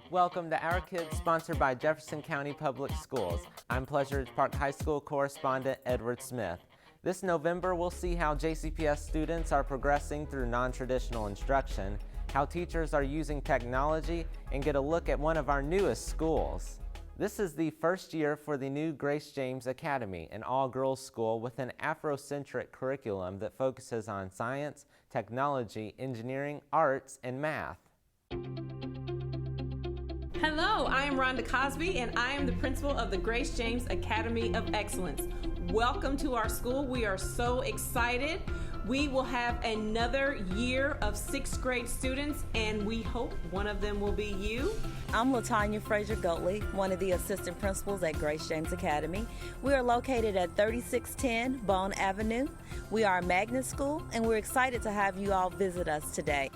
Welcome to Our Kids, sponsored by Jefferson County Public Schools. I'm Pleasure Ridge Park High School correspondent Edward Smith. This November, we'll see how JCPS students are progressing through non-traditional instruction, how teachers are using technology, and get a look at one of our newest schools. This is the first year for the new Grace James Academy, an all-girls school with an Afrocentric curriculum that focuses on science, technology, engineering, arts, and math. Hello, I am Rhonda Cosby, and I am the principal of the Grace James Academy of Excellence. Welcome to our school. We are so excited. We will have another year of 6th grade students, and we hope one of them will be you. I'm LaTanya Frazier-Goatley, one of the assistant principals at Grace James Academy. We are located at 3610 Bone Avenue. We are a magnet school, and we're excited to have you all visit us today.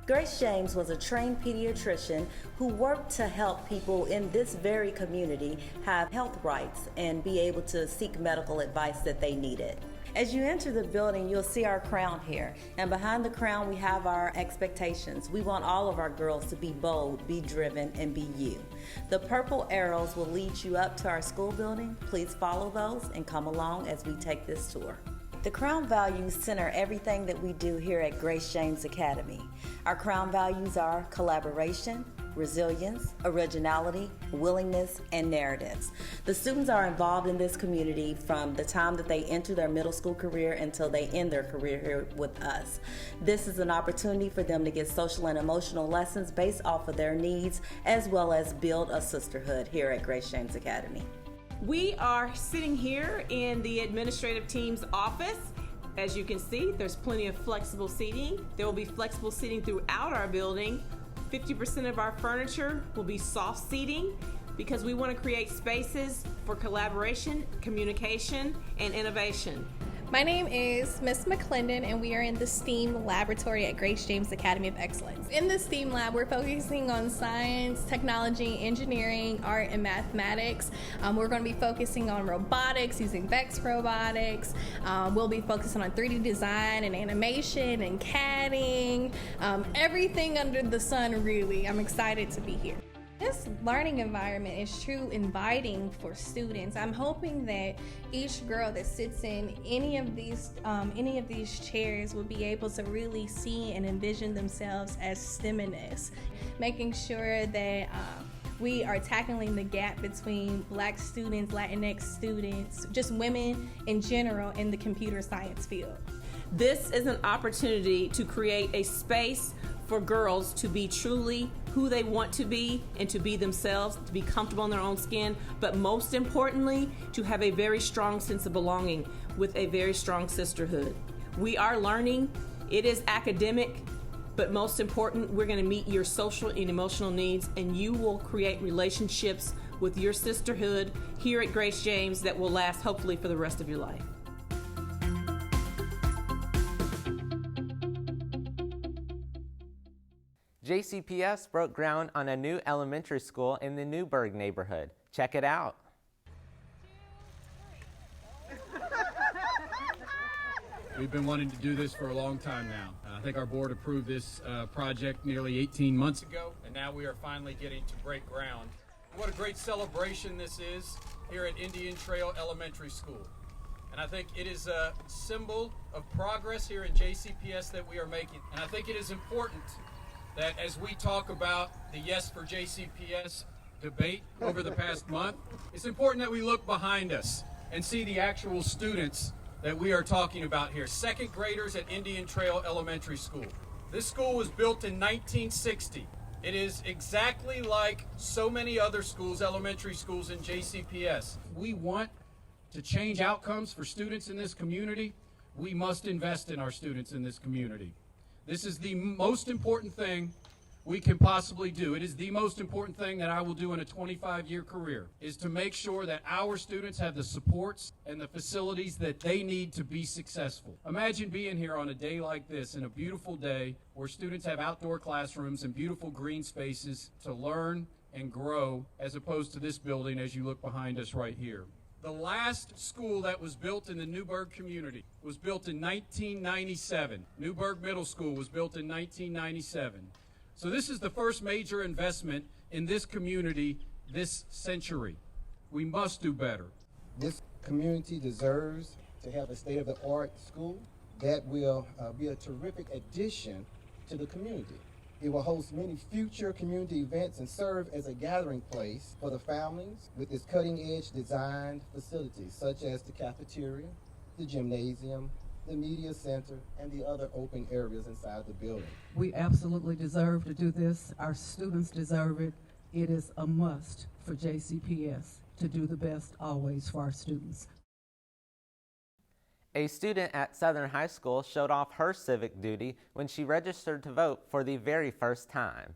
Grace James was a trained pediatrician who worked to help people in this very community have health rights and be able to seek medical advice that they needed. As you enter the building, you'll see our crown here, and behind the crown we have our expectations. We want all of our girls to be bold, be driven, and be you. The purple arrows will lead you up to our school building. Please follow those and come along as we take this tour. The Crown values center everything that we do here at Grace James Academy. Our Crown values are collaboration, resilience, originality, willingness, and narratives. The students are involved in this community from the time that they enter their middle school career until they end their career here with us. This is an opportunity for them to get social and emotional lessons based off of their needs, as well as build a sisterhood here at Grace James Academy. We are sitting here in the administrative team's office. As you can see, there's plenty of flexible seating. There will be flexible seating throughout our building. 50% of our furniture will be soft seating because we want to create spaces for collaboration, communication, and innovation. My name is Miss McClendon, and we are in the STEAM laboratory at Grace James Academy of Excellence. In the STEAM lab, we're focusing on science, technology, engineering, art, and mathematics. We're going to be focusing on robotics, using Vex robotics. We'll be focusing on 3D design and animation and CADing, everything under the sun, really. I'm excited to be here. This learning environment is true inviting for students. I'm hoping that each girl that sits in any of these chairs will be able to really see and envision themselves as STEMiness, making sure that we are tackling the gap between Black students, Latinx students, just women in general in the computer science field. This is an opportunity to create a space for girls to be truly who they want to be and to be themselves, to be comfortable in their own skin, but most importantly, to have a very strong sense of belonging with a very strong sisterhood. We are learning. It is academic, but most important, we're going to meet your social and emotional needs, and you will create relationships with your sisterhood here at Grace James that will last hopefully for the rest of your life. JCPS broke ground on a new elementary school in the Newburg neighborhood. Check it out. We've been wanting to do this for a long time now. I think our board approved this project nearly 18 months ago, and now we are finally getting to break ground. What a great celebration this is here at Indian Trail Elementary School. And I think it is a symbol of progress here at JCPS that we are making. And I think it is important that as we talk about the Yes for JCPS debate over the past month, it's important that we look behind us and see the actual students that we are talking about here, 2nd graders at Indian Trail Elementary School. This school was built in 1960. It is exactly like so many other schools, elementary schools in JCPS. We want to change outcomes for students in this community. We must invest in our students in this community. This is the most important thing we can possibly do. It is the most important thing that I will do in a 25-year career, is to make sure that our students have the supports and the facilities that they need to be successful. Imagine being here on a day like this, in a beautiful day, where students have outdoor classrooms and beautiful green spaces to learn and grow, as opposed to this building as you look behind us right here. The last school that was built in the Newburg community was built in 1997. Newburg Middle School was built in 1997. So this is the first major investment in this community this century. We must do better. This community deserves to have a state-of-the-art school that will be a terrific addition to the community. It will host many future community events and serve as a gathering place for the families with its cutting-edge designed facilities such as the cafeteria, the gymnasium, the media center, and the other open areas inside the building. We absolutely deserve to do this. Our students deserve it. It is a must for JCPS to do the best always for our students. A student at Southern High School showed off her civic duty when she registered to vote for the very first time.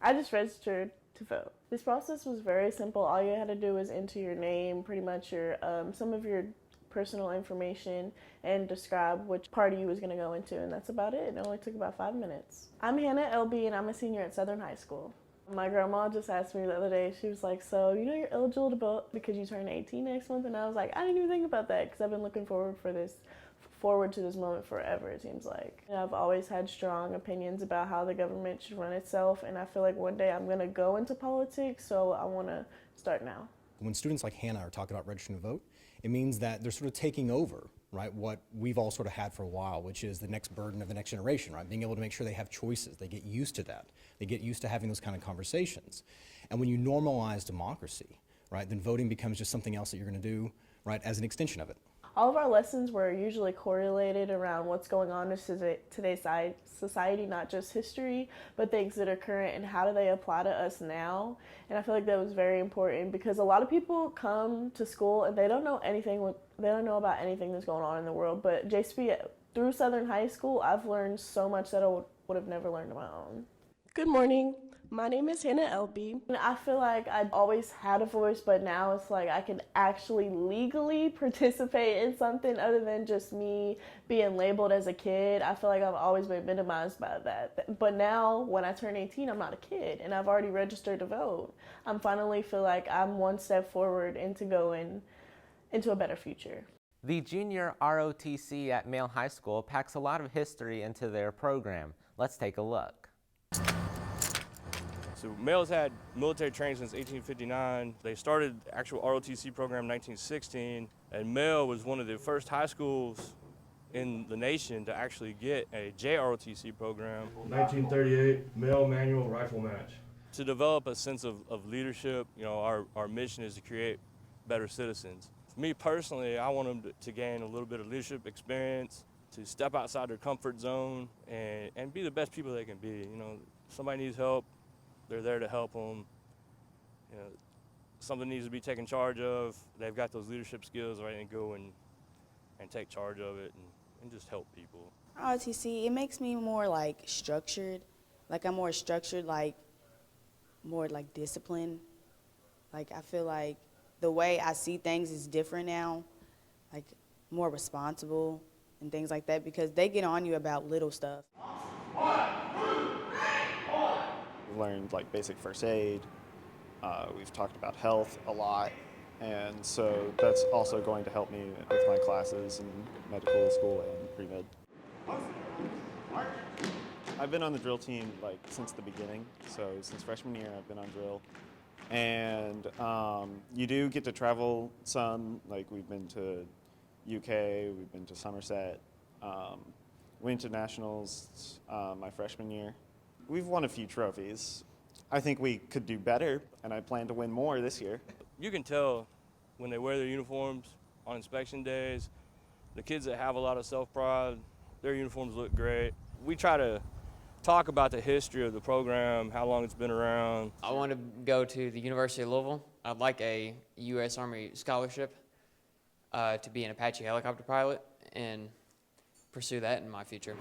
I just registered to vote. This process was very simple. All you had to do was enter your name, pretty much your some of your personal information, and describe which party you was going to go into, and that's about it. It only took about 5 minutes. I'm Hannah LB, and I'm a senior at Southern High School. My grandma just asked me the other day, she was like, so you know you're eligible to vote because you turn 18 next month? And I was like, I didn't even think about that because I've been looking forward to this moment forever, it seems like. And I've always had strong opinions about how the government should run itself, and I feel like one day I'm going to go into politics, so I want to start now. When students like Hannah are talking about registering to vote, it means that they're sort of taking over, right, what we've all sort of had for a while, which is the next burden of the next generation, right? Being able to make sure they have choices. They get used to that. They get used to having those kind of conversations. And when you normalize democracy, right, then voting becomes just something else that you're going to do, right, as an extension of it. All of our lessons were usually correlated around what's going on in today's society, not just history, but things that are current and how do they apply to us now. And I feel like that was very important because a lot of people come to school and they don't know about anything that's going on in the world. But JCP, through Southern High School, I've learned so much that I would have never learned on my own. Good morning. My name is Hannah Elby. And I feel like I've always had a voice, but now it's like I can actually legally participate in something other than just me being labeled as a kid. I feel like I've always been minimized by that. But now when I turn 18, I'm not a kid and I've already registered to vote. I'm finally feel like I'm one step forward into going into a better future. The junior ROTC at Male High School packs a lot of history into their program. Let's take a look. So Male's had military training since 1859. They started the actual ROTC program in 1916, and Male was one of the first high schools in the nation to actually get a JROTC program. 1938 Male Manual Rifle Match. To develop a sense of leadership, you know, our mission is to create better citizens. For me personally, I want them to gain a little bit of leadership experience, to step outside their comfort zone and be the best people they can be. You know, somebody needs help, they're there to help them. You know, something needs to be taken charge of, they've got those leadership skills, right, and go and take charge of it and just help people. ROTC, it makes me more like structured. Like I'm more structured, like more like disciplined. Like I feel like the way I see things is different now, like more responsible and things like that because they get on you about little stuff. We've learned like basic first aid. We've talked about health a lot. And so that's also going to help me with my classes in medical school and pre-med. I've been on the drill team like since the beginning. So since freshman year, I've been on drill. And you do get to travel some, like we've been to UK, we've been to Somerset, went to nationals my freshman year. We've won a few trophies. I think we could do better, and I plan to win more this year. You can tell when they wear their uniforms on inspection days, the kids that have a lot of self-pride, their uniforms look great. We try to talk about the history of the program, how long it's been around. I want to go to the University of Louisville. I'd like a U.S. Army scholarship to be an Apache helicopter pilot and pursue that in my future.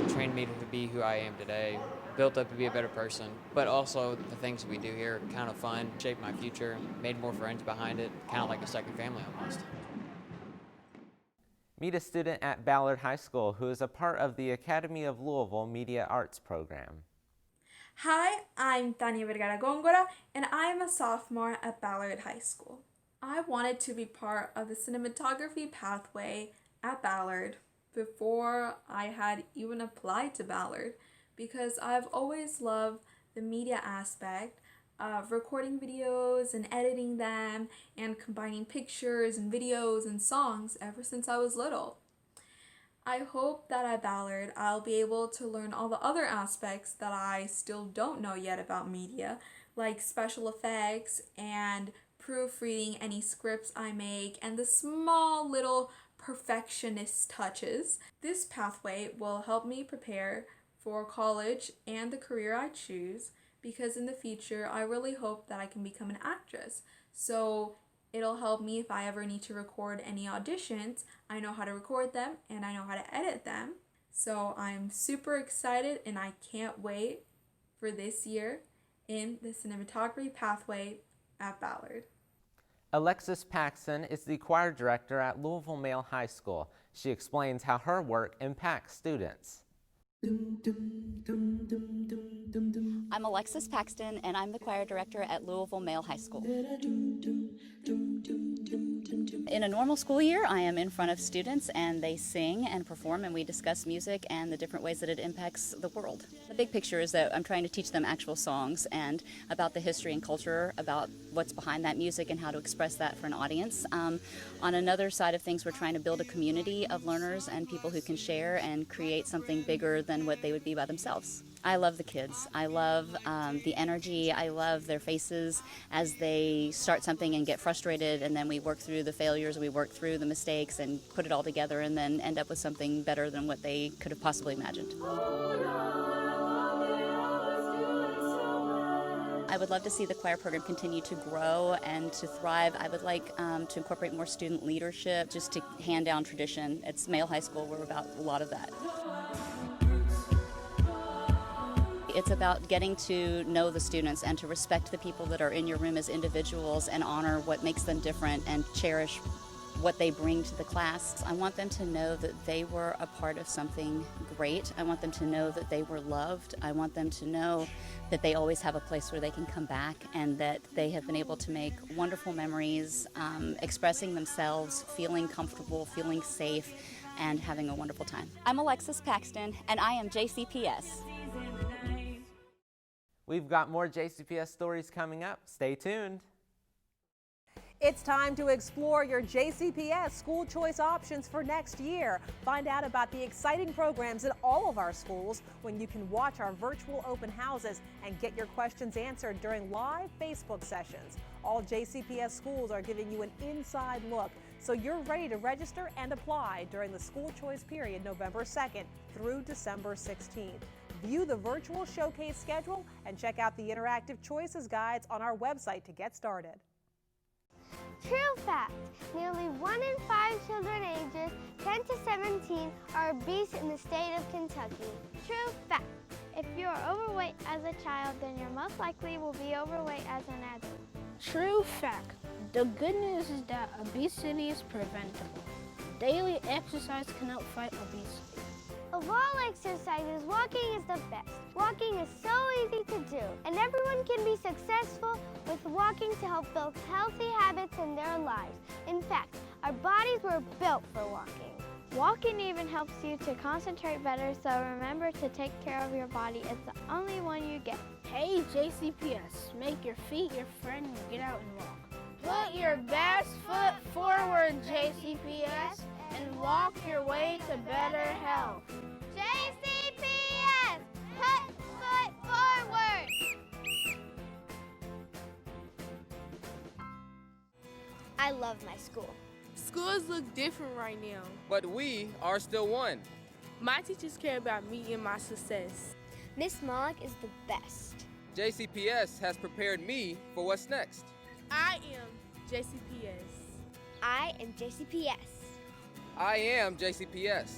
Trained me to be who I am today, built up to be a better person, but also the things we do here are kind of fun, shaped my future, made more friends behind it, kind of like a second family almost. Meet a student at Ballard High School who is a part of the Academy of Louisville Media Arts program. Hi, I'm Tanya Vergara Góngora, and I'm a sophomore at Ballard High School. I wanted to be part of the cinematography pathway at Ballard before I had even applied to Ballard, because I've always loved the media aspect of recording videos and editing them and combining pictures and videos and songs ever since I was little. I hope that at Ballard I'll be able to learn all the other aspects that I still don't know yet about media, like special effects and proofreading any scripts I make and the small little perfectionist touches. This pathway will help me prepare for college and the career I choose, because in the future I really hope that I can become an actress. So it'll help me if I ever need to record any auditions. I know how to record them and I know how to edit them. So I'm super excited and I can't wait for this year in the cinematography pathway at Ballard. Alexis Paxson is the choir director at Louisville Male High School. She explains how her work impacts students. I'm Alexis Paxton, and I'm the choir director at Louisville Male High School. In a normal school year, I am in front of students, and they sing and perform, and we discuss music and the different ways that it impacts the world. The big picture is that I'm trying to teach them actual songs and about the history and culture, about what's behind that music and how to express that for an audience. On another side of things, we're trying to build a community of learners and people who can share and create something bigger than what they would be by themselves. I love the kids. I love the energy. I love their faces as they start something and get frustrated, and then we work through the failures, we work through the mistakes and put it all together and then end up with something better than what they could have possibly imagined. I would love to see the choir program continue to grow and to thrive. I would like to incorporate more student leadership, just to hand down tradition. It's Male High School, we're about a lot of that. It's about getting to know the students and to respect the people that are in your room as individuals and honor what makes them different and cherish what they bring to the class. I want them to know that they were a part of something great. I want them to know that they were loved. I want them to know that they always have a place where they can come back and that they have been able to make wonderful memories, expressing themselves, feeling comfortable, feeling safe, and having a wonderful time. I'm Alexis Paxton, and I am JCPS. We've got more JCPS stories coming up. Stay tuned. It's time to explore your JCPS school choice options for next year. Find out about the exciting programs at all of our schools when you can watch our virtual open houses and get your questions answered during live Facebook sessions. All JCPS schools are giving you an inside look, so you're ready to register and apply during the school choice period November 2nd through December 16th. View the virtual showcase schedule and check out the interactive choices guides on our website to get started. True fact, nearly 1 in 5 children ages 10 to 17 are obese in the state of Kentucky. True fact, if you are overweight as a child, then you most likely will be overweight as an adult. True fact, the good news is that obesity is preventable. Daily exercise can help fight obesity. Of all exercises, walking is the best. Walking is so easy to do, and everyone can be successful with walking to help build healthy habits in their lives. In fact, our bodies were built for walking. Walking even helps you to concentrate better, so remember to take care of your body. It's the only one you get. Hey JCPS, make your feet your friend and get out and walk. Put your best foot forward, JCPS, and walk your way to better health. JCPS, put foot forward. I love my school. Schools look different right now, but we are still one. My teachers care about me and my success. Miss Malik is the best. JCPS has prepared me for what's next. I am JCPS. I am JCPS. I am JCPS.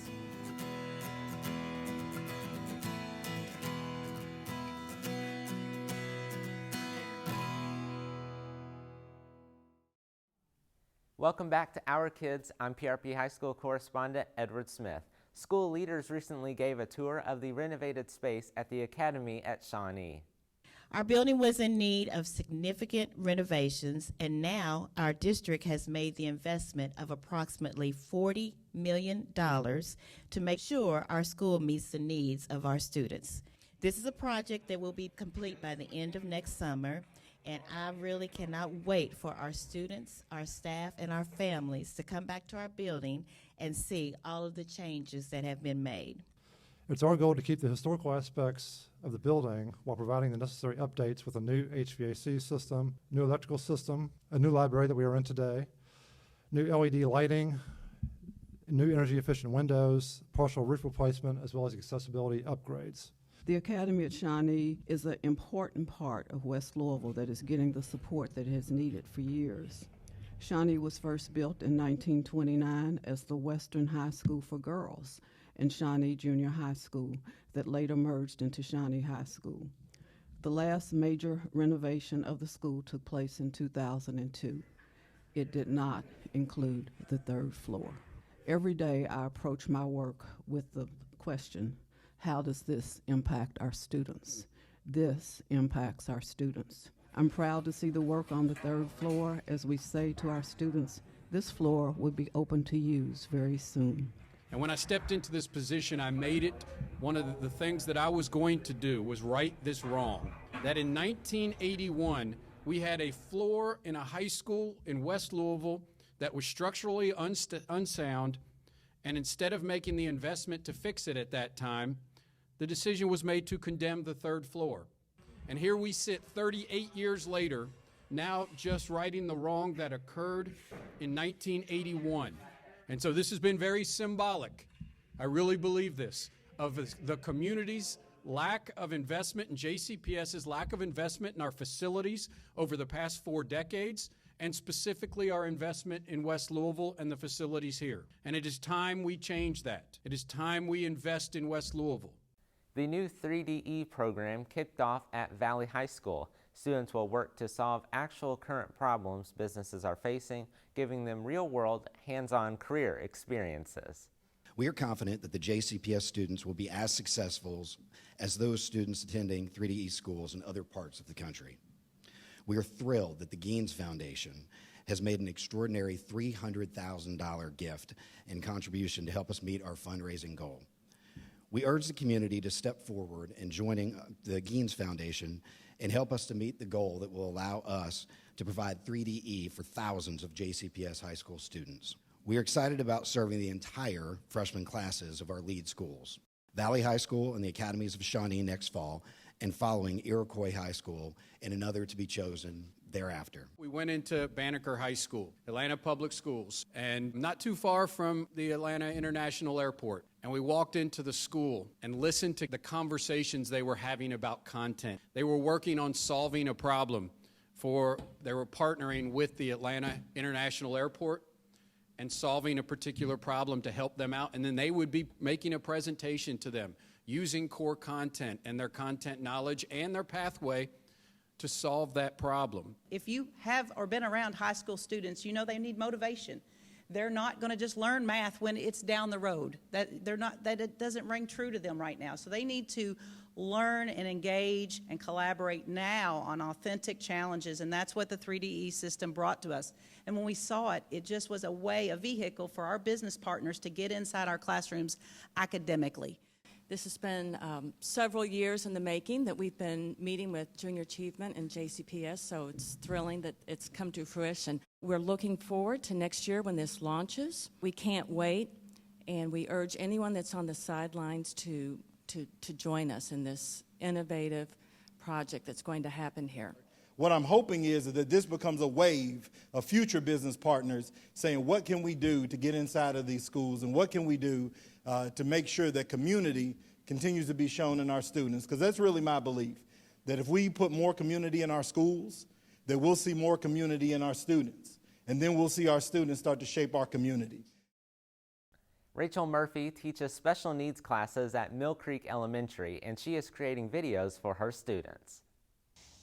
Welcome back to Our Kids. I'm PRP High School correspondent Edward Smith. School leaders recently gave a tour of the renovated space at the Academy at Shawnee. Our building was in need of significant renovations, and now our district has made the investment of approximately $40 million to make sure our school meets the needs of our students. This is a project that will be complete by the end of next summer, and I really cannot wait for our students, our staff, and our families to come back to our building and see all of the changes that have been made. It's our goal to keep the historical aspects of the building while providing the necessary updates with a new HVAC system, new electrical system, a new library that we are in today, new LED lighting, new energy efficient windows, partial roof replacement, as well as accessibility upgrades. The Academy at Shawnee is an important part of West Louisville that is getting the support that it has needed for years. Shawnee was first built in 1929 as the Western High School for Girls and Shawnee Junior High School that later merged into Shawnee High School. The last major renovation of the school took place in 2002. It did not include the third floor. Every day I approach my work with the question, how does this impact our students? This impacts our students. I'm proud to see the work on the third floor as we say to our students, this floor will be open to use very soon. And when I stepped into this position, I made it one of the things that I was going to do was right this wrong. That in 1981, we had a floor in a high school in West Louisville that was structurally unsound, and instead of making the investment to fix it at that time, the decision was made to condemn the third floor. And here we sit 38 years later, now just righting the wrong that occurred in 1981. And so this has been very symbolic, I really believe this, of the community's lack of investment and JCPS's lack of investment in our facilities over the past 4 decades, and specifically our investment in West Louisville and the facilities here. And it is time we change that. It is time we invest in West Louisville. The new 3DE program kicked off at Valley High School. Students will work to solve actual current problems businesses are facing, giving them real-world, hands-on career experiences. We are confident that the JCPS students will be as successful as those students attending 3DE schools in other parts of the country. We are thrilled that the Gaines Foundation has made an extraordinary $300,000 gift and contribution to help us meet our fundraising goal. We urge the community to step forward in joining the Gaines Foundation and help us to meet the goal that will allow us to provide 3DE for thousands of JCPS high school students. We are excited about serving the entire freshman classes of our lead schools, Valley High School and the Academies of Shawnee next fall, and following Iroquois High School and another to be chosen thereafter. We went into Banneker High School, Atlanta Public Schools, and not too far from the Atlanta International Airport. And we walked into the school and listened to the conversations they were having about content. They were working on solving a problem they were partnering with the Atlanta International Airport and solving a particular problem to help them out. And then they would be making a presentation to them using core content and their content knowledge and their pathway to solve that problem. If you have or been around high school students, you know they need motivation. They're not going to just learn math when it's down the road. That it doesn't ring true to them right now. So they need to learn and engage and collaborate now on authentic challenges, and that's what the 3DE system brought to us. And when we saw it, it just was a vehicle for our business partners to get inside our classrooms academically. This has been several years in the making that we've been meeting with Junior Achievement and JCPS, so it's thrilling that it's come to fruition. We're looking forward to next year when this launches. We can't wait, and we urge anyone that's on the sidelines to join us in this innovative project that's going to happen here. What I'm hoping is that this becomes a wave of future business partners saying, what can we do to get inside of these schools, and what can we do to make sure that community continues to be shown in our students? Because that's really my belief, that if we put more community in our schools, that we'll see more community in our students, and then we'll see our students start to shape our community. Rachel Murphy teaches special needs classes at Mill Creek Elementary, and she is creating videos for her students.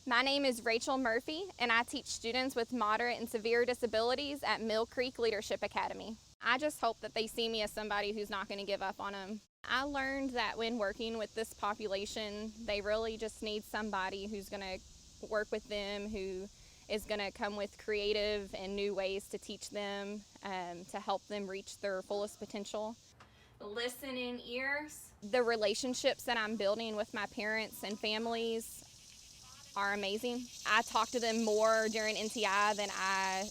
My name is Rachel Murphy, and I teach students with moderate and severe disabilities at Mill Creek Leadership Academy. I just hope that they see me as somebody who's not going to give up on them. I learned that when working with this population, they really just need somebody who's going to work with them, who is going to come with creative and new ways to teach them, to help them reach their fullest potential. listening ears. The relationships that I'm building with my parents and families are amazing. I talk to them more during NTI than I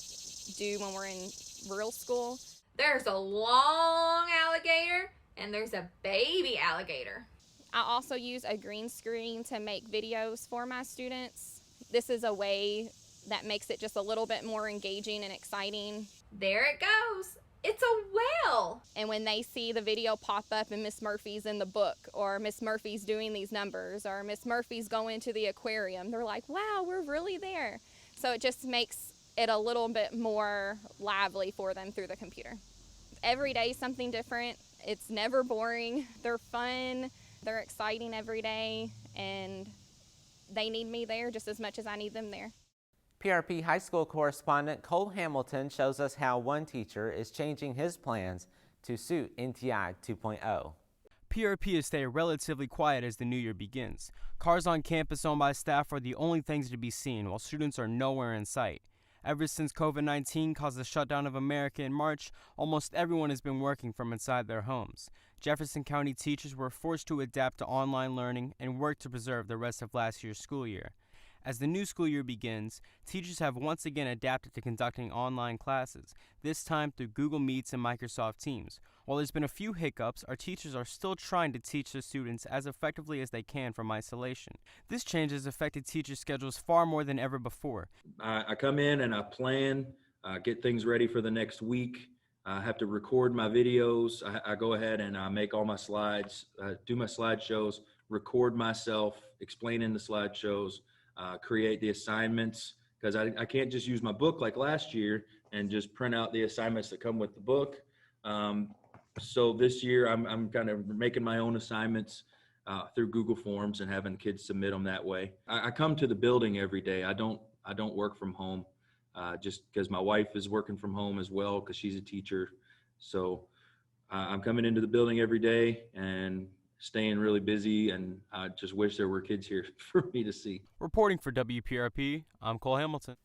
do when we're in real school. There's a long alligator and there's a baby alligator. I also use a green screen to make videos for my students. This is a way that makes it just a little bit more engaging and exciting. There it goes. It's a whale. And when they see the video pop up and Miss Murphy's in the book, or Miss Murphy's doing these numbers, or Miss Murphy's going to the aquarium, they're like, wow, we're really there. So it just makes it a little bit more lively for them through the computer. Every day something different. It's never boring. They're fun. They're exciting every day, and they need me there just as much as I need them there. PRP High School correspondent Cole Hamilton shows us how one teacher is changing his plans to suit NTI 2.0. PRP is staying relatively quiet as the new year begins. Cars on campus owned by staff are the only things to be seen, while students are nowhere in sight. Ever since COVID-19 caused the shutdown of America in March, almost everyone has been working from inside their homes. Jefferson County teachers were forced to adapt to online learning and work to preserve the rest of last year's school year. As the new school year begins, teachers have once again adapted to conducting online classes, this time through Google Meets and Microsoft Teams. While there's been a few hiccups, our teachers are still trying to teach their students as effectively as they can from isolation. This change has affected teachers' schedules far more than ever before. I come in and I plan, get things ready for the next week. I have to record my videos. I go ahead and make all my slides, do my slideshows, record myself, explaining the slideshows, create the assignments, because I can't just use my book like last year and just print out the assignments that come with the book. So this year I'm kind of making my own assignments through Google Forms and having kids submit them that way. I come to the building every day. I don't work from home just because my wife is working from home as well because she's a teacher. So I'm coming into the building every day and staying really busy, and I just wish there were kids here for me to see. Reporting for WPRP, I'm Cole Hamilton.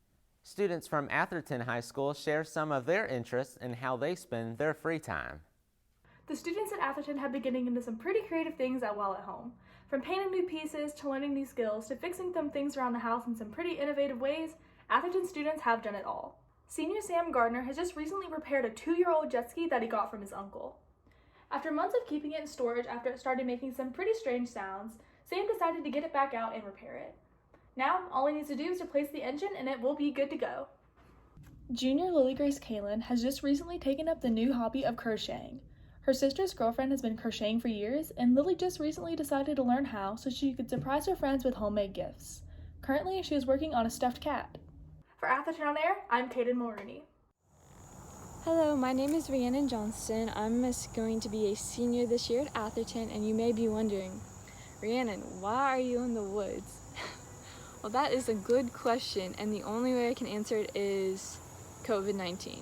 Students from Atherton High School share some of their interests in how they spend their free time. The students at Atherton have been getting into some pretty creative things while at home. From painting new pieces to learning new skills to fixing some things around the house in some pretty innovative ways, Atherton students have done it all. Senior Sam Gardner has just recently repaired a 2-year-old jet ski that he got from his uncle. After months of keeping it in storage after it started making some pretty strange sounds, Sam decided to get it back out and repair it. Now, all he needs to do is replace the engine and it will be good to go. Junior Lily Grace Kalin has just recently taken up the new hobby of crocheting. Her sister's girlfriend has been crocheting for years, and Lily just recently decided to learn how so she could surprise her friends with homemade gifts. Currently, she is working on a stuffed cat. For Atherton On Air, I'm Kaden Mulrooney. Hello, my name is Rhiannon Johnston. I'm going to be a senior this year at Atherton, and you may be wondering, Rhiannon, why are you in the woods? Well, that is a good question, and the only way I can answer it is COVID-19.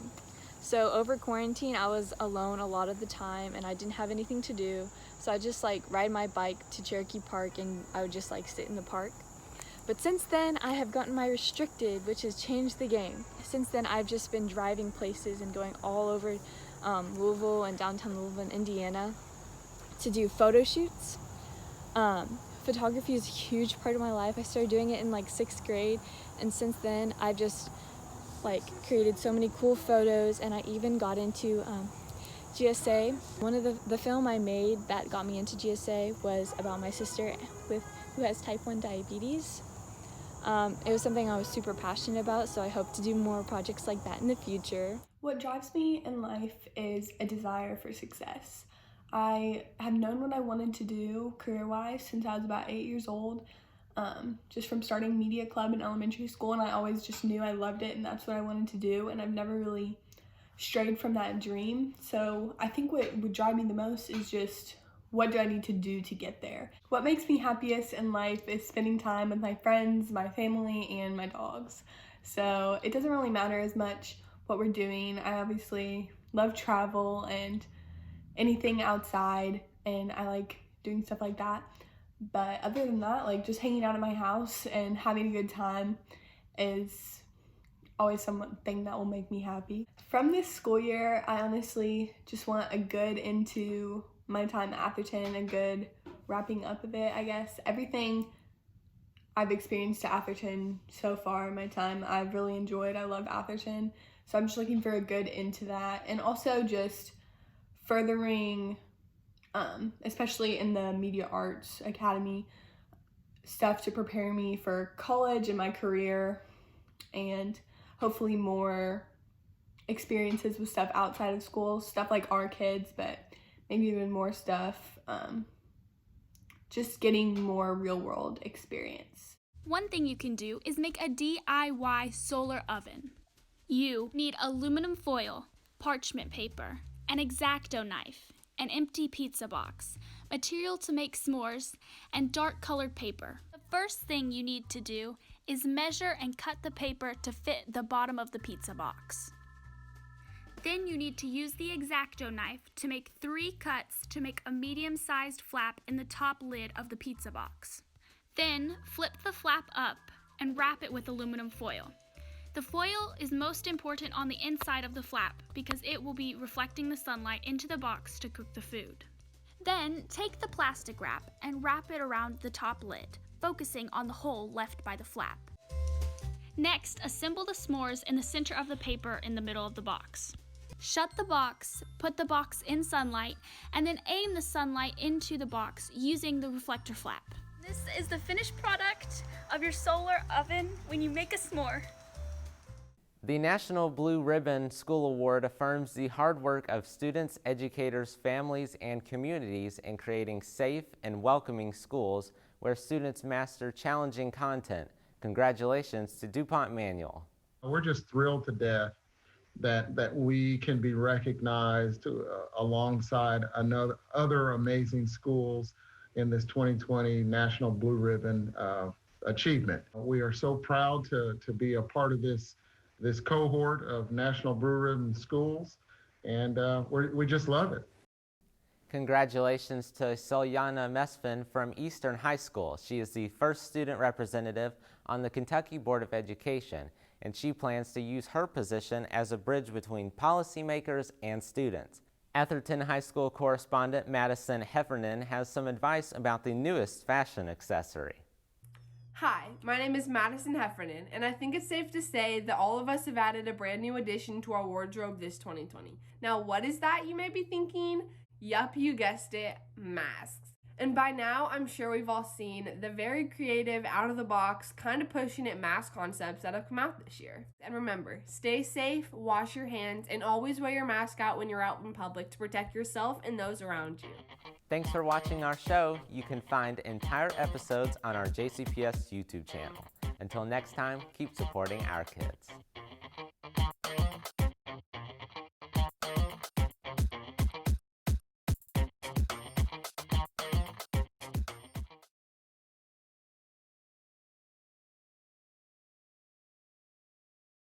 So over quarantine, I was alone a lot of the time, and I didn't have anything to do, so I just ride my bike to Cherokee Park, and I would just sit in the park. But since then, I have gotten my restricted, which has changed the game. Since then, I've just been driving places and going all over Louisville and downtown Louisville and Indiana to do photo shoots. Photography is a huge part of my life. I started doing it in 6th grade, and since then, I've just created so many cool photos, and I even got into GSA. One of the film I made that got me into GSA was about my sister who has type 1 diabetes. It was something I was super passionate about, so I hope to do more projects like that in the future. What drives me in life is a desire for success. I have known what I wanted to do career-wise since I was about 8 years old, just from starting media club in elementary school, and I always just knew I loved it and that's what I wanted to do, and I've never really strayed from that dream. So I think what would drive me the most is just, what do I need to do to get there? What makes me happiest in life is spending time with my friends, my family, and my dogs. So it doesn't really matter as much what we're doing. I obviously love travel and anything outside, and I like doing stuff like that. But other than that, just hanging out at my house and having a good time is always something that will make me happy. From this school year, I honestly just want a good end to my time at Atherton, a good wrapping up of it, I guess. Everything I've experienced at Atherton so far in my time, I've really enjoyed. I love Atherton. So I'm just looking for a good end to that. And also just furthering, especially in the Media Arts Academy, stuff to prepare me for college and my career, and hopefully more experiences with stuff outside of school, stuff like our kids, but maybe even more stuff, just getting more real world experience. One thing you can do is make a DIY solar oven. You need aluminum foil, parchment paper, an X-Acto knife, an empty pizza box, material to make s'mores, and dark colored paper. The first thing you need to do is measure and cut the paper to fit the bottom of the pizza box. Then you need to use the X-Acto knife to make 3 cuts to make a medium-sized flap in the top lid of the pizza box. Then flip the flap up and wrap it with aluminum foil. The foil is most important on the inside of the flap because it will be reflecting the sunlight into the box to cook the food. Then take the plastic wrap and wrap it around the top lid, focusing on the hole left by the flap. Next, assemble the s'mores in the center of the paper in the middle of the box. Shut the box, put the box in sunlight, and then aim the sunlight into the box using the reflector flap. This is the finished product of your solar oven when you make a s'more. The National Blue Ribbon School Award affirms the hard work of students, educators, families, and communities in creating safe and welcoming schools where students master challenging content. Congratulations to DuPont Manual. We're just thrilled to death that we can be recognized alongside other amazing schools in this 2020 National Blue Ribbon achievement. We are so proud to be a part of this cohort of National Blue Ribbon schools, and we just love it. Congratulations to Solyana Mesfin from Eastern High School. She is the first student representative on the Kentucky Board of Education, and she plans to use her position as a bridge between policymakers and students. Atherton High School correspondent Madison Heffernan has some advice about the newest fashion accessory. Hi, my name is Madison Heffernan, and I think it's safe to say that all of us have added a brand new addition to our wardrobe this 2020. Now, what is that, you may be thinking? Yup, you guessed it, masks. And by now, I'm sure we've all seen the very creative, out-of-the-box, kind of pushing it mask concepts that have come out this year. And remember, stay safe, wash your hands, and always wear your mask out when you're out in public to protect yourself and those around you. Thanks for watching our show. You can find entire episodes on our JCPS YouTube channel. Until next time, keep supporting our kids.